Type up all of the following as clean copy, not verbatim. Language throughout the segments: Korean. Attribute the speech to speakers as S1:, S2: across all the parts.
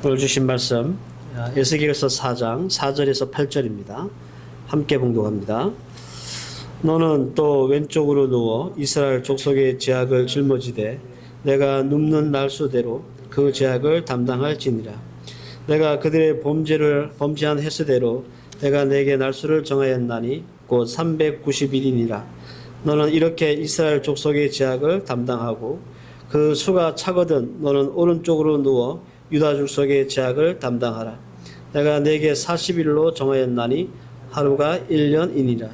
S1: 오늘 주신 말씀 에스겔서 4장 4절에서 8절입니다. 함께 봉독합니다. 너는 또 왼쪽으로 누워 이스라엘 족속의 죄악을 짊어지되 내가 눕는 날수대로 그 죄악을 담당할지니라. 내가 그들의 범죄를 범죄한 횟수대로 내가 내게 날수를 정하였나니 곧 390일이니라. 너는 이렇게 이스라엘 족속의 죄악을 담당하고 그 수가 차거든 너는 오른쪽으로 누워 유다 족속의 죄악을 담당하라. 내가 내게 40일로 정하였나니 하루가 1년이니라.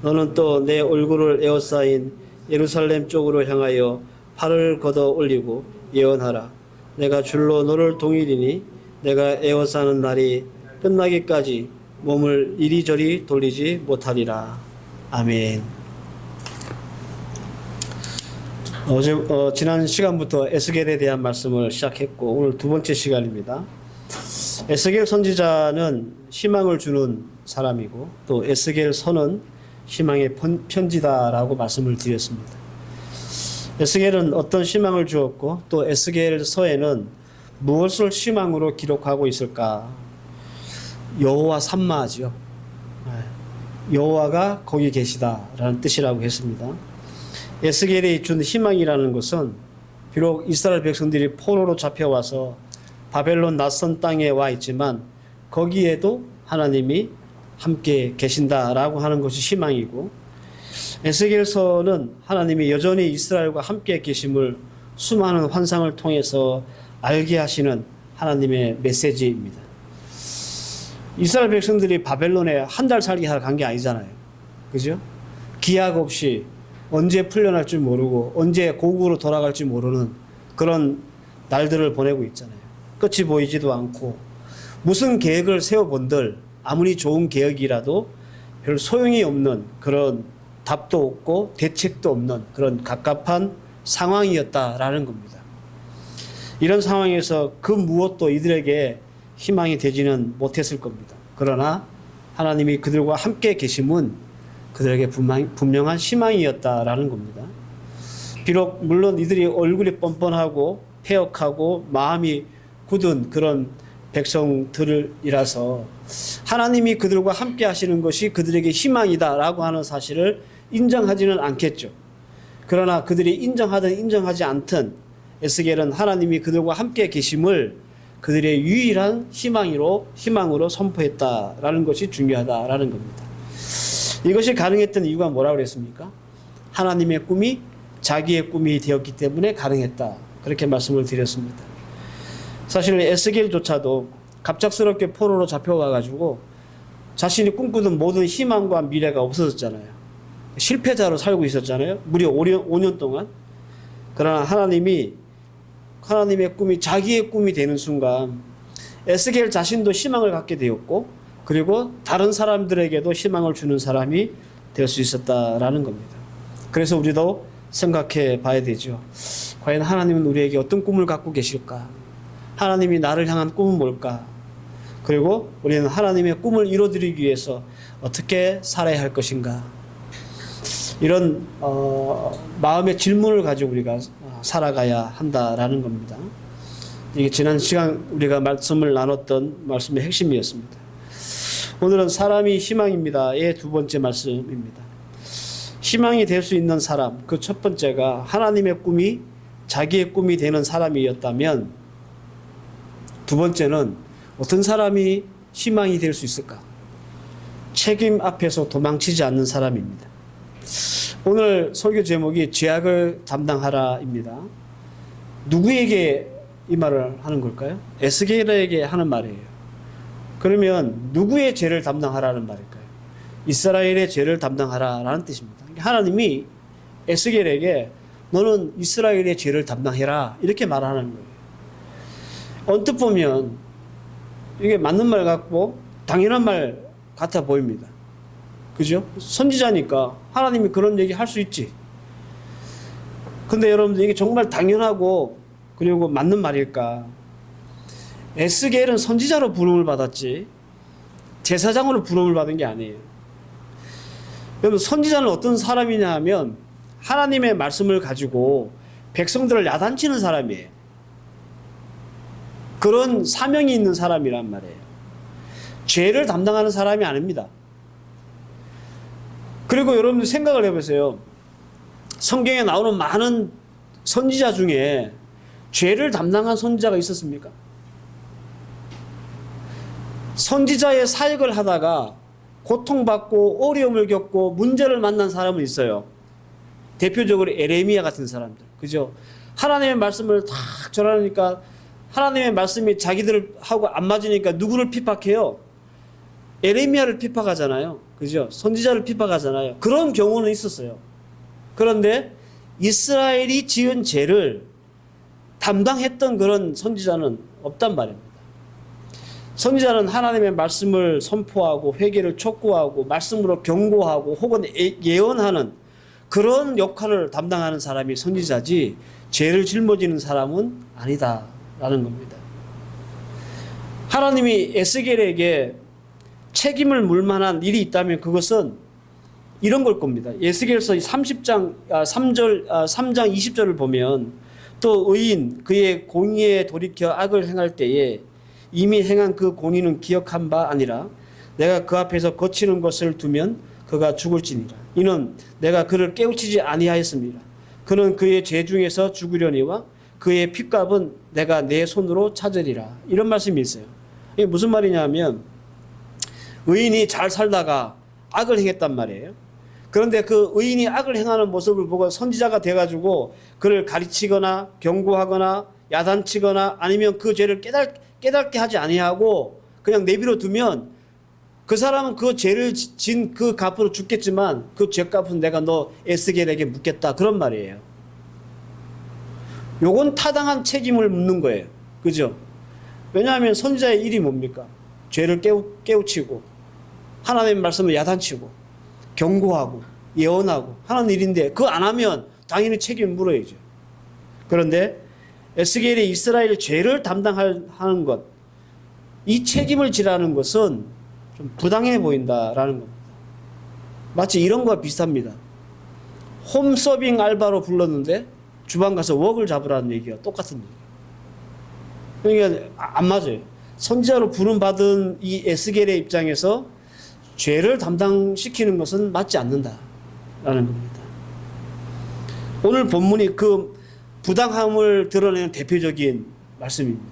S1: 너는 또 내 얼굴을 에워싸인 예루살렘 쪽으로 향하여 팔을 걷어 올리고 예언하라. 내가 줄로 너를 동일이니 내가 에워싸는 날이 끝나기까지 몸을 이리저리 돌리지 못하리라. 아멘. 지난 시간부터 에스겔에 대한 말씀을 시작했고 오늘 두 번째 시간입니다. 에스겔 선지자는 희망을 주는 사람이고 또 에스겔 서는 희망의 편지다라고 말씀을 드렸습니다. 에스겔은 어떤 희망을 주었고 또 에스겔 서에는 무엇을 희망으로 기록하고 있을까? 여호와 삼마하지요. 여호와가 거기 계시다라는 뜻이라고 했습니다. 에스겔이 준 희망이라는 것은 비록 이스라엘 백성들이 포로로 잡혀와서 바벨론 낯선 땅에 와 있지만 거기에도 하나님이 함께 계신다라고 하는 것이 희망이고, 에스겔서는 하나님이 여전히 이스라엘과 함께 계심을 수많은 환상을 통해서 알게 하시는 하나님의 메시지입니다. 이스라엘 백성들이 바벨론에 한 달 살기 하러 간 게 아니잖아요. 그죠? 기약 없이 언제 풀려날 줄 모르고 언제 고국으로 돌아갈지 모르는 그런 날들을 보내고 있잖아요. 끝이 보이지도 않고 무슨 계획을 세워본들 아무리 좋은 계획이라도 별 소용이 없는 그런 답도 없고 대책도 없는 그런 갑갑한 상황이었다라는 겁니다. 이런 상황에서 그 무엇도 이들에게 희망이 되지는 못했을 겁니다. 그러나 하나님이 그들과 함께 계심은 그들에게 분명한 희망이었다라는 겁니다. 비록 물론 이들이 얼굴이 뻔뻔하고 폐역하고 마음이 굳은 그런 백성들이라서 하나님이 그들과 함께 하시는 것이 그들에게 희망이다라고 하는 사실을 인정하지는 않겠죠. 그러나 그들이 인정하든 인정하지 않든 에스겔은 하나님이 그들과 함께 계심을 그들의 유일한 희망으로 선포했다라는 것이 중요하다라는 겁니다. 이것이 가능했던 이유가 뭐라고 그랬습니까? 하나님의 꿈이 자기의 꿈이 되었기 때문에 가능했다. 그렇게 말씀을 드렸습니다. 사실 에스겔조차도 갑작스럽게 포로로 잡혀와가지고 자신이 꿈꾸던 모든 희망과 미래가 없어졌잖아요. 실패자로 살고 있었잖아요. 무려 5년 동안. 그러나 하나님의 꿈이 자기의 꿈이 되는 순간 에스겔 자신도 희망을 갖게 되었고 그리고 다른 사람들에게도 희망을 주는 사람이 될 수 있었다라는 겁니다. 그래서 우리도 생각해 봐야 되죠. 과연 하나님은 우리에게 어떤 꿈을 갖고 계실까? 하나님이 나를 향한 꿈은 뭘까? 그리고 우리는 하나님의 꿈을 이루어드리기 위해서 어떻게 살아야 할 것인가? 이런 마음의 질문을 가지고 우리가 살아가야 한다라는 겁니다. 이게 지난 시간 우리가 말씀을 나눴던 말씀의 핵심이었습니다. 오늘은 사람이 희망입니다의 두 번째 말씀입니다. 희망이 될 수 있는 사람, 그 첫 번째가 하나님의 꿈이 자기의 꿈이 되는 사람이었다면 두 번째는 어떤 사람이 희망이 될 수 있을까? 책임 앞에서 도망치지 않는 사람입니다. 오늘 설교 제목이 죄악을 담당하라입니다. 누구에게 이 말을 하는 걸까요? 에스겔에게 하는 말이에요. 그러면 누구의 죄를 담당하라는 말일까요? 이스라엘의 죄를 담당하라라는 뜻입니다. 하나님이 에스겔에게 너는 이스라엘의 죄를 담당해라 이렇게 말하는 거예요. 언뜻 보면 이게 맞는 말 같고 당연한 말 같아 보입니다. 그죠? 선지자니까 하나님이 그런 얘기 할 수 있지. 근데 여러분들 이게 정말 당연하고 그리고 맞는 말일까? 에스겔은 선지자로 부름을 받았지 제사장으로 부름을 받은 게 아니에요. 여러분 선지자는 어떤 사람이냐 하면 하나님의 말씀을 가지고 백성들을 야단치는 사람이에요. 그런 사명이 있는 사람이란 말이에요. 죄를 담당하는 사람이 아닙니다. 그리고 여러분들 생각을 해보세요. 성경에 나오는 많은 선지자 중에 죄를 담당한 선지자가 있었습니까? 선지자의 사역을 하다가 고통받고 어려움을 겪고 문제를 만난 사람은 있어요. 대표적으로 에레미야 같은 사람들. 그죠? 하나님의 말씀을 탁 전하니까 하나님의 말씀이 자기들하고 안 맞으니까 누구를 핍박해요? 에레미야를 핍박하잖아요. 그죠? 선지자를 핍박하잖아요. 그런 경우는 있었어요. 그런데 이스라엘이 지은 죄를 담당했던 그런 선지자는 없단 말입니다. 선지자는 하나님의 말씀을 선포하고 회개를 촉구하고 말씀으로 경고하고 혹은 예언하는 그런 역할을 담당하는 사람이 선지자지 죄를 짊어지는 사람은 아니다라는 겁니다. 하나님이 에스겔에게 책임을 물 만한 일이 있다면 그것은 이런 걸 겁니다. 에스겔서 3장 20절을 보면 또 의인 그의 공의에 돌이켜 악을 행할 때에 이미 행한 그 공의는 기억한 바 아니라 내가 그 앞에서 거치는 것을 두면 그가 죽을지니라. 이는 내가 그를 깨우치지 아니하였습니다. 그는 그의 죄 중에서 죽으려니와 그의 핏값은 내가 내 손으로 찾으리라. 이런 말씀이 있어요. 이게 무슨 말이냐면 의인이 잘 살다가 악을 행했단 말이에요. 그런데 그 의인이 악을 행하는 모습을 보고 선지자가 돼가지고 그를 가르치거나 경고하거나 야단치거나 아니면 그 죄를 깨닫게 하지 아니하고 그냥 내버려 두면 그 사람은 그 죄를 진 그 값으로 죽겠지만 그 죄값은 내가 너 에스겔에게 묻겠다 그런 말이에요. 요건 타당한 책임을 묻는 거예요. 그죠? 왜냐하면 선지자의 일이 뭡니까? 죄를 깨우치고 하나님의 말씀을 야단치고 경고하고 예언하고 하는 일인데 그거 안 하면 당연히 책임을 물어야죠. 그런데 에스겔이 이스라엘 죄를 담당하는 것, 이 책임을 지라는 것은 좀 부당해 보인다라는 겁니다. 마치 이런 거와 비슷합니다. 홈서빙 알바로 불렀는데 주방 가서 웍을 잡으라는 얘기가 똑같은 얘기예요. 그러니까 안 맞아요. 선지자로 부름받은 이 에스겔의 입장에서 죄를 담당시키는 것은 맞지 않는다라는 겁니다. 오늘 본문이 그 부당함을 드러내는 대표적인 말씀입니다.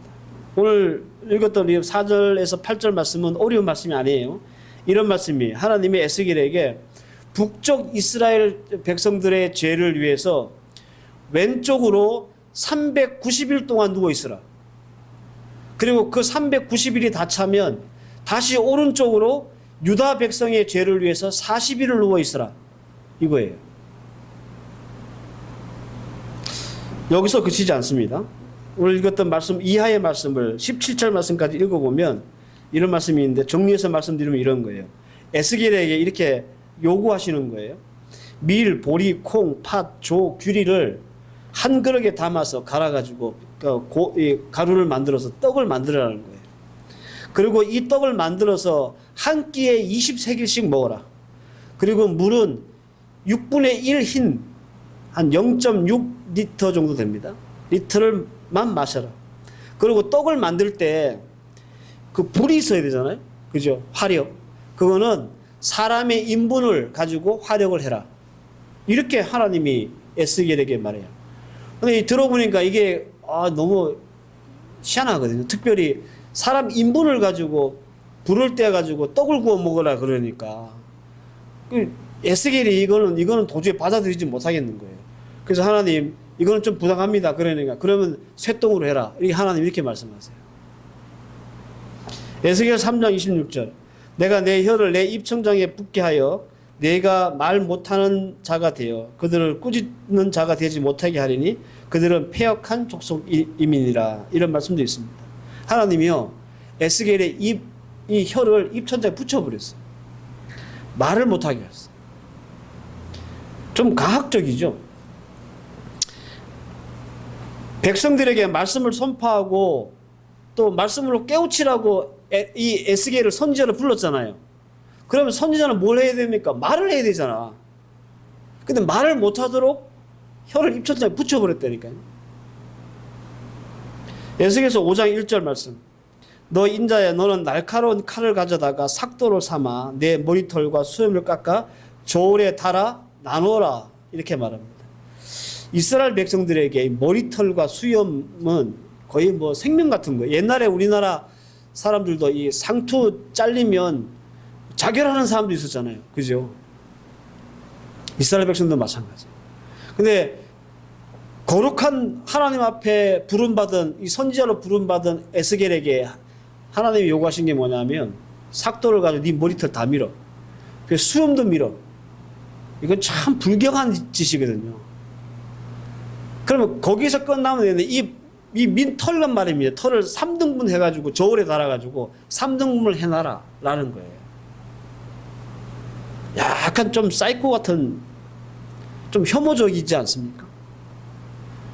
S1: 오늘 읽었던 4절에서 8절 말씀은 어려운 말씀이 아니에요. 이런 말씀이에요. 하나님이 에스겔에게 북쪽 이스라엘 백성들의 죄를 위해서 왼쪽으로 390일 동안 누워 있으라. 그리고 그 390일이 다 차면 다시 오른쪽으로 유다 백성의 죄를 위해서 40일을 누워 있으라. 이거예요. 여기서 그치지 않습니다. 오늘 읽었던 말씀 이하의 말씀을 17절 말씀까지 읽어보면 이런 말씀이 있는데 정리해서 말씀드리면 이런 거예요. 에스겔에게 이렇게 요구하시는 거예요. 밀, 보리, 콩, 팥, 조, 규리를 한 그릇에 담아서 갈아가지고 가루를 만들어서 떡을 만들어라는 거예요. 그리고 이 떡을 만들어서 한 끼에 20세겔씩 먹어라. 그리고 물은 6분의 1 흰, 한 0.6리터 정도 됩니다. 리터를만 마셔라. 그리고 떡을 만들 때 그 불이 있어야 되잖아요. 그죠? 화력. 그거는 사람의 인분을 가지고 화력을 해라. 이렇게 하나님이 에스겔에게 말해요. 근데 들어보니까 이게 너무 희한하거든요. 특별히 사람 인분을 가지고 불을 떼가지고 떡을 구워 먹으라 그러니까 에스겔이 이거는 도저히 받아들이지 못하겠는 거예요. 그래서 하나님 이거는 좀 부당합니다. 그러니까 그러면 쇠똥으로 해라. 이렇게 하나님 이렇게 말씀하세요. 에스겔 3장 26절 내가 내 혀를 내 입천장에 붙게 하여 내가 말 못하는 자가 되어 그들을 꾸짖는 자가 되지 못하게 하리니 그들은 패역한 족속이민이라. 이런 말씀도 있습니다. 하나님이요 에스겔의 이 혀를 입천장에 붙여버렸어요. 말을 못하게 했어요. 좀 가학적이죠. 백성들에게 말씀을 선포하고 또 말씀으로 깨우치라고 이 에스겔을 선지자로 불렀잖아요. 그러면 선지자는 뭘 해야 됩니까? 말을 해야 되잖아. 근데 말을 못하도록 혀를 입천장에 붙여버렸다니까요. 에스겔서 5장 1절 말씀. 너 인자야, 너는 날카로운 칼을 가져다가 삭도를 삼아 내 머리털과 수염을 깎아 저울에 달아 나누어라, 이렇게 말합니다. 이스라엘 백성들에게 머리털과 수염은 거의 뭐 생명 같은 거예요. 옛날에 우리나라 사람들도 이 상투 잘리면 자결하는 사람도 있었잖아요. 그죠? 이스라엘 백성도 마찬가지예요. 근데 거룩한 하나님 앞에 부름받은, 이 선지자로 부름받은 에스겔에게 하나님이 요구하신 게 뭐냐면 삭도를 가지고 네 머리털 다 밀어. 그래서 수염도 밀어. 이건 참 불경한 짓이거든요. 그러면 거기서 끝나면 되는데 이 민 털란 말입니다. 털을 3등분 해가지고 저울에 달아가지고 3등분을 해놔라 라는 거예요. 약간 좀 사이코 같은, 좀 혐오적이지 않습니까?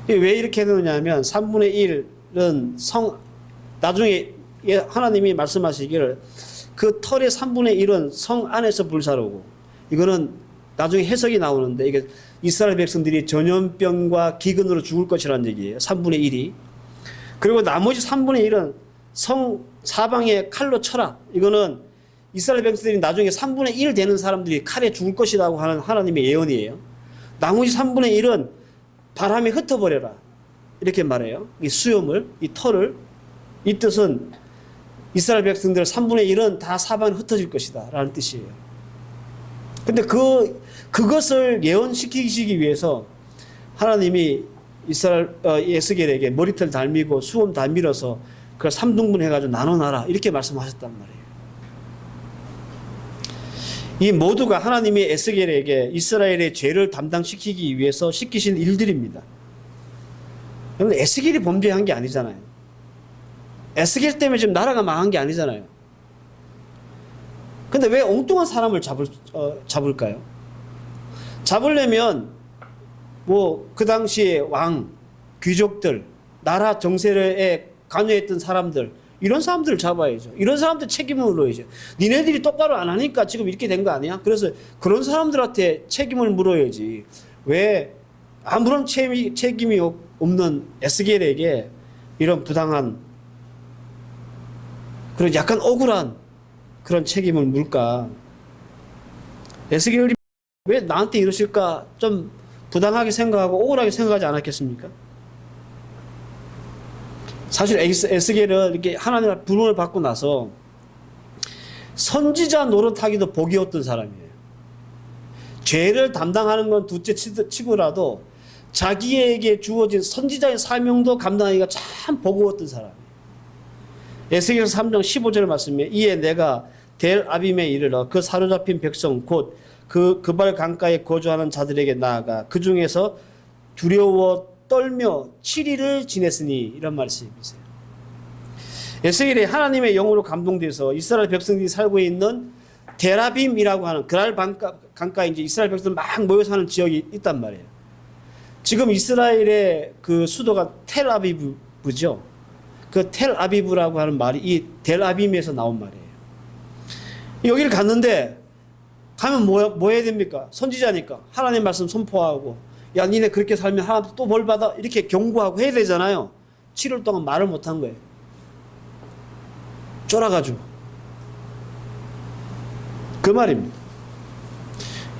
S1: 왜 이렇게 해놓냐면 3분의 1은 나중에 하나님이 말씀하시기를 그 털의 3분의 1은 성 안에서 불사르고, 이거는 나중에 해석이 나오는데 이게 이스라엘 백성들이 전염병과 기근으로 죽을 것이라는 얘기예요. 3분의 1이. 그리고 나머지 3분의 1은 성 사방에 칼로 쳐라. 이거는 이스라엘 백성들이 나중에 3분의 1 되는 사람들이 칼에 죽을 것이라고 하는 하나님의 예언이에요. 나머지 3분의 1은 바람에 흩어버려라, 이렇게 말해요. 이 수염을, 이 털을. 이 뜻은 이스라엘 백성들 3분의 1은 다 사방에 흩어질 것이다 라는 뜻이에요. 근데 그것을 예언시키기 위해서 하나님이 에스겔에게 머리털 다 밀고 수염 다 밀어서 그걸 3등분 해가지고 나눠놔라, 이렇게 말씀하셨단 말이에요. 이 모두가 하나님이 에스겔에게 이스라엘의 죄를 담당시키기 위해서 시키신 일들입니다. 여러분, 에스겔이 범죄한 게 아니잖아요. 에스겔 때문에 지금 나라가 망한 게 아니잖아요. 근데 왜 엉뚱한 사람을 잡을까요? 잡으려면 뭐 그 당시에 왕, 귀족들, 나라 정세에 관여했던 사람들, 이런 사람들을 잡아야죠. 이런 사람들 책임을 물어야죠. 니네들이 똑바로 안 하니까 지금 이렇게 된 거 아니야? 그래서 그런 사람들한테 책임을 물어야지. 왜 아무런 책임이 없는 에스겔에게 이런 부당한, 그런 약간 억울한 그런 책임을 물까? 에스겔이 왜 나한테 이러실까? 좀 부당하게 생각하고 억울하게 생각하지 않았겠습니까? 사실 에스겔은 이렇게 하나님의 부름을 받고 나서 선지자 노릇하기도 복이 없던 사람이에요. 죄를 담당하는 건 둘째 치고라도 자기에게 주어진 선지자의 사명도 감당하기가 참 버거웠던 사람이에요. 에스겔서 3장 15절 말씀에 이에 내가 델 아빔에 이르러 그 사로잡힌 백성 곧 그발 강가에 거주하는 자들에게 나아가 그 중에서 두려워 떨며 7일을 지냈으니, 이런 말씀이세요. 에스겔이 하나님의 영으로 감동돼서 이스라엘 백성들이 살고 있는 델아빔이라고 하는 그랄 강가에 이제 이스라엘 백성들 막 모여 사는 지역이 있단 말이에요. 지금 이스라엘의 그 수도가 텔아비브죠. 그 텔아비브라고 하는 말이 이 델아빔에서 나온 말이에요. 여기를 갔는데 가면 뭐 해야 됩니까? 선지자니까 하나님 말씀 선포하고, 야 니네 그렇게 살면 하나님 또 벌 받아, 이렇게 경고하고 해야 되잖아요. 7일 동안 말을 못한 거예요. 쫄아가지고. 그 말입니다.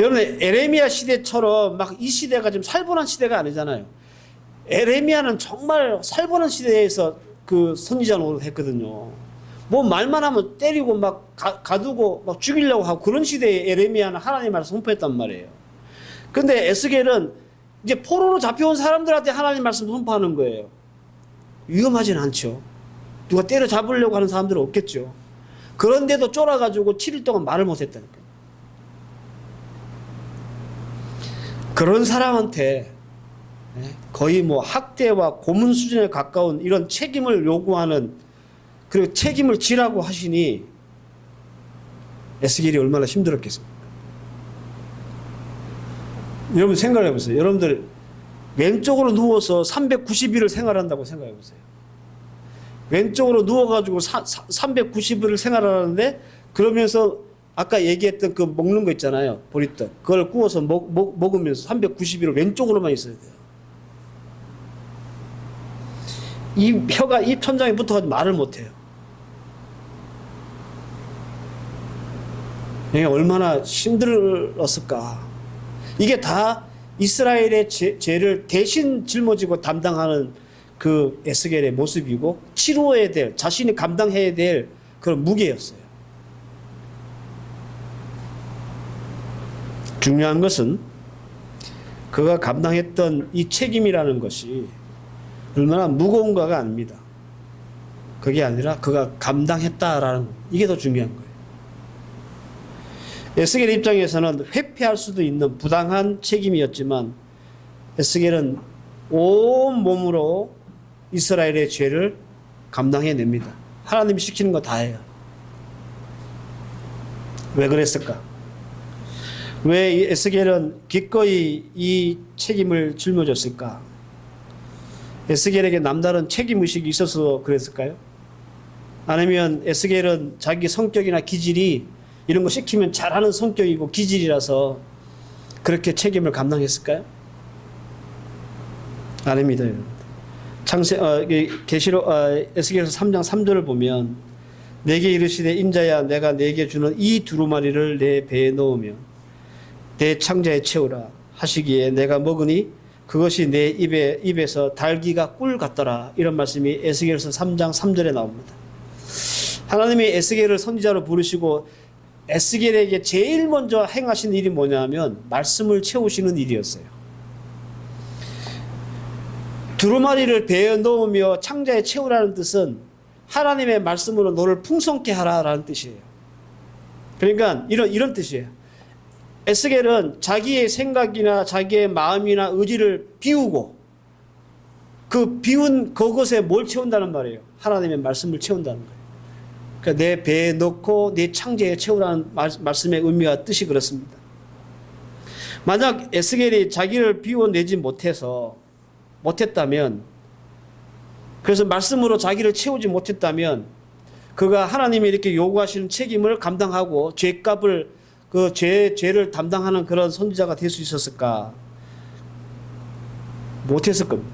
S1: 여러분, 에레미야 시대처럼 막 이 시대가 지금 살벌한 시대가 아니잖아요. 에레미야는 정말 살벌한 시대에서 그 선지자 노릇을 했거든요. 뭐 말만 하면 때리고 막 가두고 막 죽이려고 하고, 그런 시대에 에레미야는 하나님 말씀 선포했단 말이에요. 근데 에스겔은 이제 포로로 잡혀온 사람들한테 하나님 말씀 선포하는 거예요. 위험하진 않죠. 누가 때려 잡으려고 하는 사람들은 없겠죠. 그런데도 쫄아가지고 7일 동안 말을 못했다니까요. 그런 사람한테 거의 뭐 학대와 고문 수준에 가까운 이런 책임을 요구하는, 그리고 책임을 지라고 하시니 에스겔이 얼마나 힘들었겠습니까? 여러분 생각해 보세요. 여러분들 왼쪽으로 누워서 390일을 생활한다고 생각해 보세요. 왼쪽으로 누워가지고 390일을 생활하는데, 그러면서 아까 얘기했던 그 먹는 거 있잖아요. 보리떡. 그걸 구워서 먹으면서 390일을 왼쪽으로만 있어야 돼요. 이 혀가 입 천장에 붙어가지고 말을 못해요. 이게 얼마나 힘들었을까. 이게 다 이스라엘의 죄를 대신 짊어지고 담당하는 그 에스겔의 모습이고 치루어야 될, 자신이 감당해야 될 그런 무게였어요. 중요한 것은 그가 감당했던 이 책임이라는 것이 얼마나 무거운가가 아닙니다. 그게 아니라 그가 감당했다라는 이게 더 중요한 거예요. 에스겔 입장에서는 회피할 수도 있는 부당한 책임이었지만 에스겔은 온 몸으로 이스라엘의 죄를 감당해냅니다. 하나님이 시키는 거 다 해요. 왜 그랬을까? 왜 에스겔은 기꺼이 이 책임을 짊어졌을까? 에스겔에게 남다른 책임의식이 있어서 그랬을까요? 아니면 에스겔은 자기 성격이나 기질이 이런 거 시키면 잘하는 성격이고 기질이라서 그렇게 책임을 감당했을까요? 아닙니다. 계시록 에스겔서 3장 3절을 보면 내게 이르시되 인자야 내가 내게 주는 이 두루마리를 내 배에 넣으며 내 창자에 채우라 하시기에 내가 먹으니 그것이 내 입에서 달기가 꿀 같더라. 이런 말씀이 에스겔서 3장 3절에 나옵니다. 하나님이 에스겔을 선지자로 부르시고 에스겔에게 제일 먼저 행하신 일이 뭐냐면 말씀을 채우시는 일이었어요. 두루마리를 배에 넣으며 창자에 채우라는 뜻은 하나님의 말씀으로 너를 풍성케 하라라는 뜻이에요. 그러니까 이런 뜻이에요. 에스겔은 자기의 생각이나 자기의 마음이나 의지를 비우고 그 비운 그것에 뭘 채운다는 말이에요. 하나님의 말씀을 채운다는 거예요. 그러니까 내 배에 넣고 내 창자에 채우라는 말씀의 의미와 뜻이 그렇습니다. 만약 에스겔이 자기를 비워내지 못했다면 그래서 말씀으로 자기를 채우지 못했다면 그가 하나님이 이렇게 요구하시는 책임을 감당하고 죄값을 그 죄를 담당하는 그런 선지자가 될 수 있었을까? 못했을 겁니다.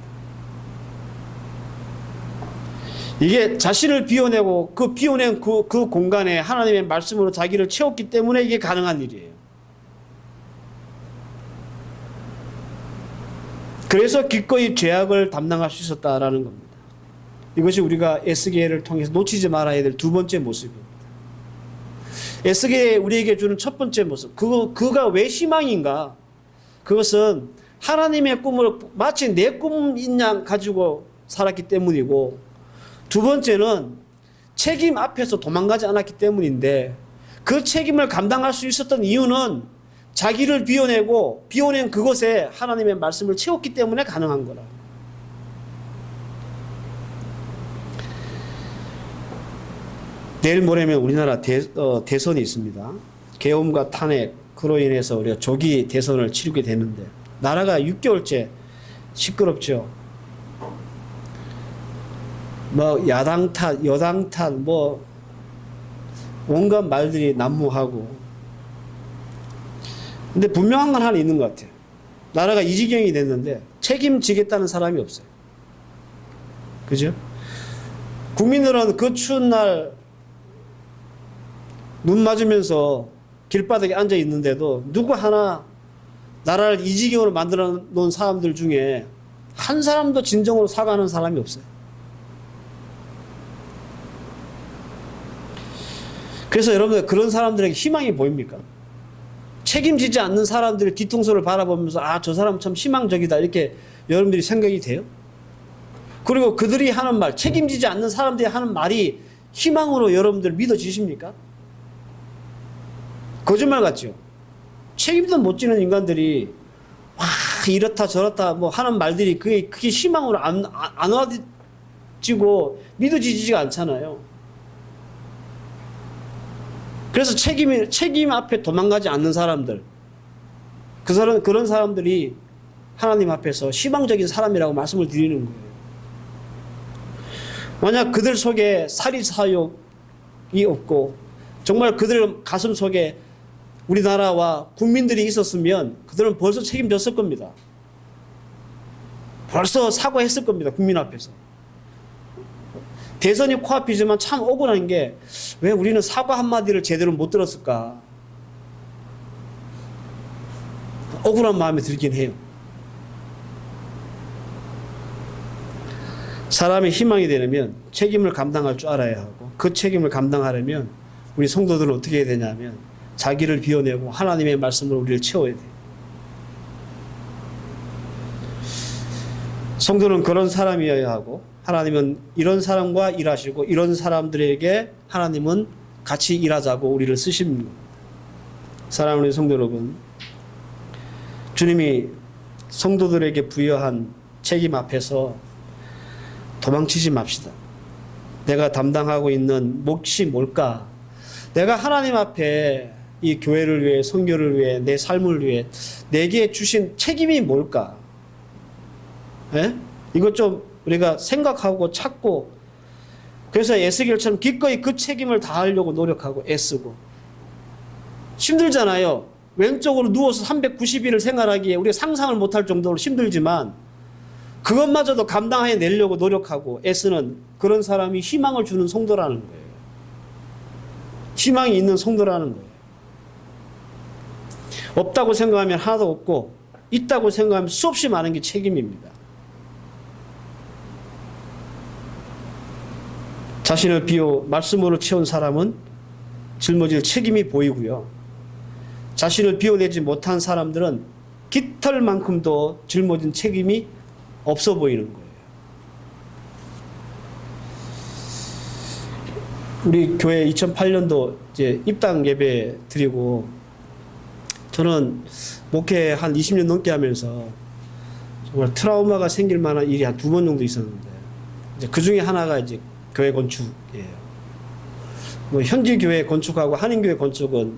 S1: 이게 자신을 비워내고 그 비워낸 그 공간에 하나님의 말씀으로 자기를 채웠기 때문에 이게 가능한 일이에요. 그래서 기꺼이 죄악을 담당할 수 있었다라는 겁니다. 이것이 우리가 에스겔을 통해서 놓치지 말아야 될 두 번째 모습입니다. 에스겔이 우리에게 주는 첫 번째 모습, 그가 왜 희망인가? 그것은 하나님의 꿈을 마치 내 꿈인 양 가지고 살았기 때문이고, 두 번째는 책임 앞에서 도망가지 않았기 때문인데, 그 책임을 감당할 수 있었던 이유는 자기를 비워낸 그것에 하나님의 말씀을 채웠기 때문에 가능한 거라. 내일 모레면 우리나라 대선이 있습니다. 계엄과 탄핵, 그로 인해서 우리가 조기 대선을 치르게 되는데, 나라가 6개월째 시끄럽죠. 야당 탓, 여당 탓, 온갖 말들이 난무하고. 근데 분명한 건 하나 있는 것 같아요. 나라가 이 지경이 됐는데 책임지겠다는 사람이 없어요. 그죠? 국민들은 그 추운 날 눈 맞으면서 길바닥에 앉아 있는데도 누구 하나 나라를 이 지경으로 만들어 놓은 사람들 중에 한 사람도 진정으로 사과하는 사람이 없어요. 그래서 여러분들 그런 사람들에게 희망이 보입니까? 책임지지 않는 사람들의 뒤통수를 바라보면서 저 사람 참 희망적이다 이렇게 여러분들이 생각이 돼요? 그리고 그들이 하는 말, 책임지지 않는 사람들이 하는 말이 희망으로 여러분들 믿어지십니까? 거짓말 같죠? 책임도 못 지는 인간들이 이렇다 저렇다 하는 말들이 그게 희망으로 안 와지고 믿어지지가 않잖아요. 그래서 책임 앞에 도망가지 않는 사람들, 그런 사람들이 하나님 앞에서 희망적인 사람이라고 말씀을 드리는 거예요. 만약 그들 속에 사리사욕이 없고 정말 그들 가슴 속에 우리나라와 국민들이 있었으면 그들은 벌써 책임졌을 겁니다. 벌써 사과했을 겁니다. 국민 앞에서. 대선이 코앞이지만 참 억울한 게 왜 우리는 사과 한마디를 제대로 못 들었을까? 억울한 마음이 들긴 해요. 사람이 희망이 되려면 책임을 감당할 줄 알아야 하고, 그 책임을 감당하려면 우리 성도들은 어떻게 해야 되냐면 자기를 비워내고 하나님의 말씀으로 우리를 채워야 돼요. 성도는 그런 사람이어야 하고, 하나님은 이런 사람과 일하시고 이런 사람들에게 하나님은 같이 일하자고 우리를 쓰십니다. 사랑하는 성도 여러분, 주님이 성도들에게 부여한 책임 앞에서 도망치지 맙시다. 내가 담당하고 있는 몫이 뭘까? 내가 하나님 앞에 이 교회를 위해, 선교를 위해, 내 삶을 위해 내게 주신 책임이 뭘까? 예? 이것 좀 우리가 생각하고 찾고, 그래서 에스겔처럼 기꺼이 그 책임을 다하려고 노력하고 애쓰고. 힘들잖아요. 왼쪽으로 누워서 390일을 생활하기에 우리가 상상을 못할 정도로 힘들지만 그것마저도 감당해내려고 노력하고 애쓰는 그런 사람이 희망을 주는 성도라는 거예요. 희망이 있는 성도라는 거예요. 없다고 생각하면 하나도 없고, 있다고 생각하면 수없이 많은 게 책임입니다. 자신을 비워 말씀으로 채운 사람은 짊어질 책임이 보이고요. 자신을 비워내지 못한 사람들은 깃털만큼도 짊어진 책임이 없어 보이는 거예요. 우리 교회 2008년도 이제 입당 예배 드리고, 저는 목회 한 20년 넘게 하면서 정말 트라우마가 생길 만한 일이 한 2번 정도 있었는데, 이제 그 중에 하나가 이제 교회 건축이에요. 뭐 현지 교회 건축하고 한인교회 건축은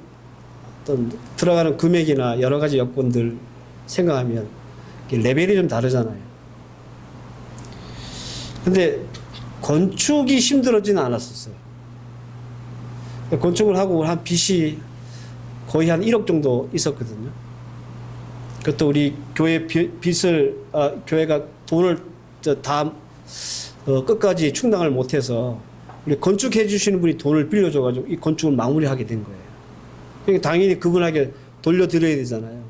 S1: 어떤 들어가는 금액이나 여러 가지 여건들 생각하면 레벨이 좀 다르잖아요. 근데 건축이 힘들어지는 않았었어요. 건축을 하고 한 빚이 거의 한 1억 정도 있었거든요. 그것도 우리 교회 빚을, 교회가 돈을 다 끝까지 충당을 못해서 우리 건축해 주시는 분이 돈을 빌려줘가지고 이 건축을 마무리하게 된 거예요. 그러니까 당연히 그분에게 돌려드려야 되잖아요.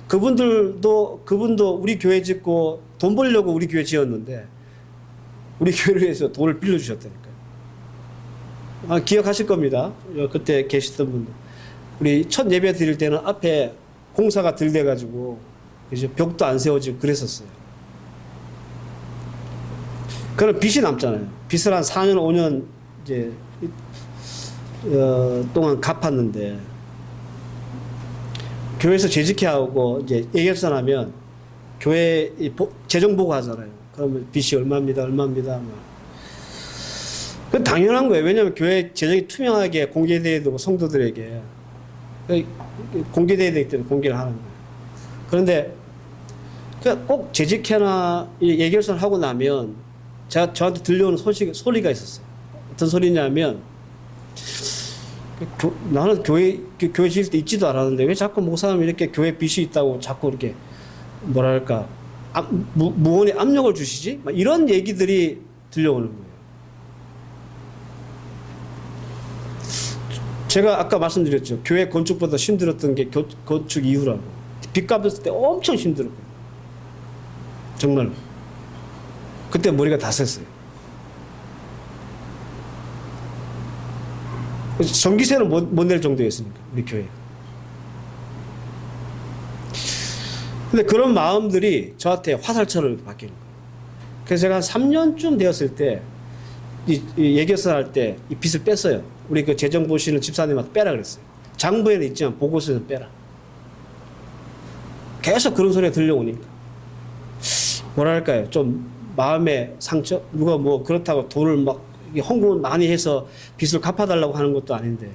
S1: 그분도 우리 교회 짓고 돈 벌려고 우리 교회 지었는데 우리 교회를 위해서 돈을 빌려주셨다니까요. 기억하실 겁니다. 그때 계시던 분들. 우리 첫 예배 드릴 때는 앞에 공사가 덜 돼가지고 이제 벽도 안 세워지고 그랬었어요. 그런 빚이 남잖아요. 빚을 한 4년, 5년 이제 동안 갚았는데, 교회에서 재직해 하고 이제 예결선하면 교회 재정 보고 하잖아요. 그러면 빚이 얼마입니다, 얼마입니다. 그건 당연한 거예요. 왜냐하면 교회 재정이 투명하게 공개돼야 되고 성도들에게 공개돼야 되기 때문에 공개를 하는 거예요. 그런데 꼭 재직해나 예결선 하고 나면 저한테 들려오는 소리가 있었어요. 어떤 소리냐면, 나는 교회 지을 때 있지도 않았는데 왜 자꾸 목사님이 이렇게 교회 빚이 있다고 자꾸 이렇게 뭐랄까 무언의 압력을 주시지? 막 이런 얘기들이 들려오는 거예요. 제가 아까 말씀드렸죠. 교회 건축보다 힘들었던 게 건축 이후라고. 빚 갚았을 때 엄청 힘들었고요. 정말로. 그때 머리가 다 샜어요. 전기세는 못 낼 정도였으니까, 우리 교회. 근데 그런 마음들이 저한테 화살처럼 바뀌는 거예요. 그래서 제가 한 3년쯤 되었을 때, 이 예결선 할 때 이 빚을 뺐어요. 우리 그 재정 보시는 집사님한테 빼라 그랬어요. 장부에는 있지만 보고서에는 빼라. 계속 그런 소리가 들려오니까. 뭐랄까요. 좀 마음의 상처? 누가 뭐 그렇다고 돈을 막 헌금을 많이 해서 빚을 갚아달라고 하는 것도 아닌데,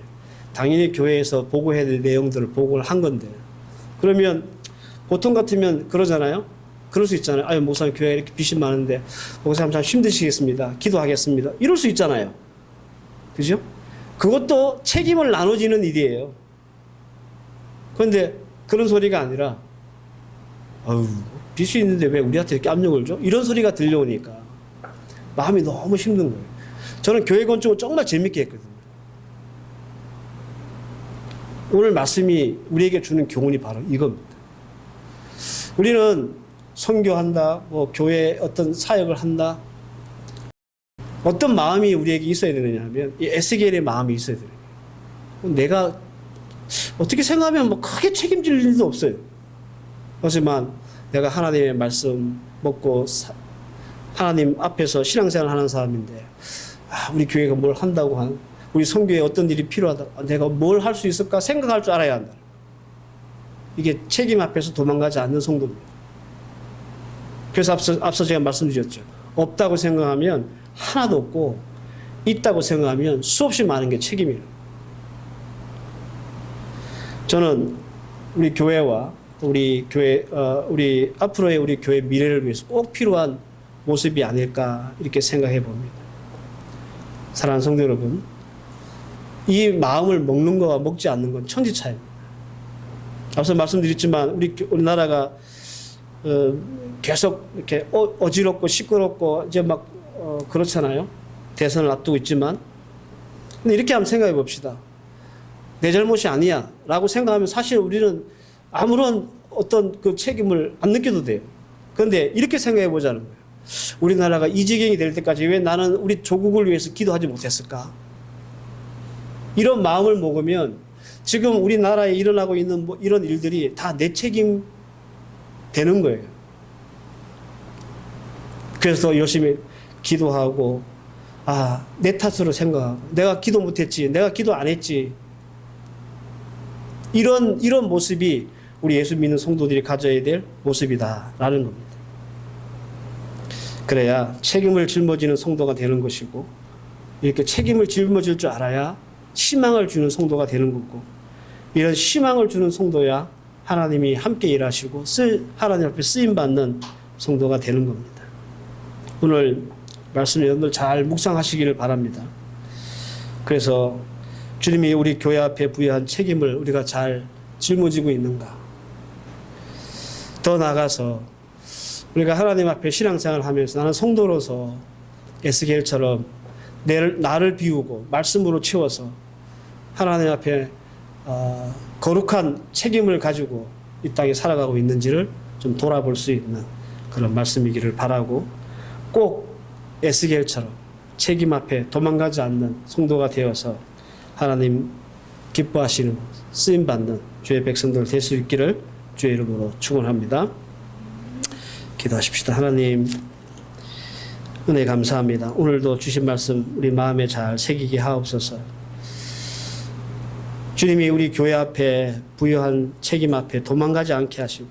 S1: 당연히 교회에서 보고해야 될 내용들을 보고를 한 건데, 그러면 보통 같으면 그러잖아요. 그럴 수 있잖아요. 아유, 목사님 교회에 이렇게 빚이 많은데 목사님 참 힘드시겠습니다. 기도하겠습니다. 이럴 수 있잖아요. 그죠? 그것도 책임을 나눠지는 일이에요. 그런데 그런 소리가 아니라, 아유, 빚이 있는데 왜 우리한테 이렇게 압력을 줘? 이런 소리가 들려오니까 마음이 너무 힘든 거예요. 저는 교회 건축을 정말 재밌게 했거든요. 오늘 말씀이 우리에게 주는 교훈이 바로 이겁니다. 우리는 선교한다, 뭐 교회 어떤 사역을 한다. 어떤 마음이 우리에게 있어야 되느냐 하면 이 에스겔의 마음이 있어야 되는 거예요. 내가 어떻게 생각하면 뭐 크게 책임질 일도 없어요. 하지만 내가 하나님의 말씀 먹고 하나님 앞에서 신앙생활 하는 사람인데 우리 교회가 뭘 한다고 한 우리 선교에 어떤 일이 필요하다. 내가 뭘 할 수 있을까 생각할 줄 알아야 한다. 이게 책임 앞에서 도망가지 않는 성도입니다. 그래서 앞서 제가 말씀드렸죠. 없다고 생각하면 하나도 없고 있다고 생각하면 수없이 많은 게 책임이에요. 저는 우리 교회와 우리 교회 우리 앞으로의 우리 교회 미래를 위해서 꼭 필요한 모습이 아닐까 이렇게 생각해 봅니다. 사랑하는 성도 여러분, 이 마음을 먹는 거와 먹지 않는 건 천지 차이입니다. 앞서 말씀드렸지만 우리나라가 계속 이렇게 어지럽고 시끄럽고 이제 막 그렇잖아요. 대선을 앞두고 있지만 근데 이렇게 한번 생각해 봅시다. 내 잘못이 아니야 라고 생각하면 사실 우리는 아무런 어떤 그 책임을 안 느껴도 돼요. 그런데 이렇게 생각해 보자는 거예요. 우리나라가 이 지경이 될 때까지 왜 나는 우리 조국을 위해서 기도하지 못했을까? 이런 마음을 먹으면 지금 우리나라에 일어나고 있는 뭐 이런 일들이 다 내 책임 되는 거예요. 그래서 열심히 기도하고 내 탓으로 생각하고 내가 기도 못했지, 내가 기도 안 했지. 이런 모습이 우리 예수 믿는 성도들이 가져야 될 모습이다라는 겁니다. 그래야 책임을 짊어지는 성도가 되는 것이고 이렇게 책임을 짊어질 줄 알아야 희망을 주는 성도가 되는 거고 이런 희망을 주는 성도야 하나님이 함께 일하시고 하나님 앞에 쓰임받는 성도가 되는 겁니다. 오늘 말씀 여러분들 잘 묵상하시기를 바랍니다. 그래서 주님이 우리 교회 앞에 부여한 책임을 우리가 잘 짊어지고 있는가? 더 나아가서 우리가 하나님 앞에 신앙생활을 하면서 나는 성도로서 에스겔처럼 나를 비우고 말씀으로 채워서 하나님 앞에 거룩한 책임을 가지고 이 땅에 살아가고 있는지를 좀 돌아볼 수 있는 그런 말씀이기를 바라고 꼭 에스겔처럼 책임 앞에 도망가지 않는 성도가 되어서 하나님 기뻐하시는 쓰임받는 주의 백성들 될 수 있기를 주의 이름으로 축원합니다. 기도하십시다. 하나님 은혜 감사합니다. 오늘도 주신 말씀 우리 마음에 잘 새기게 하옵소서. 주님이 우리 교회 앞에 부여한 책임 앞에 도망가지 않게 하시고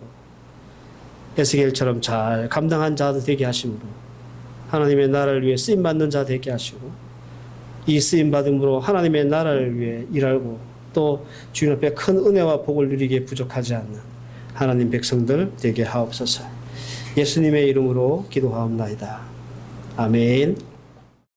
S1: 에스겔처럼 잘 감당한 자도 되게 하심으로 하나님의 나라를 위해 쓰임받는 자 되게 하시고 이 쓰임받음으로 하나님의 나라를 위해 일하고 또 주님 앞에 큰 은혜와 복을 누리기에 부족하지 않는 하나님 백성들 되게 하옵소서. 예수님의 이름으로 기도하옵나이다. 아멘.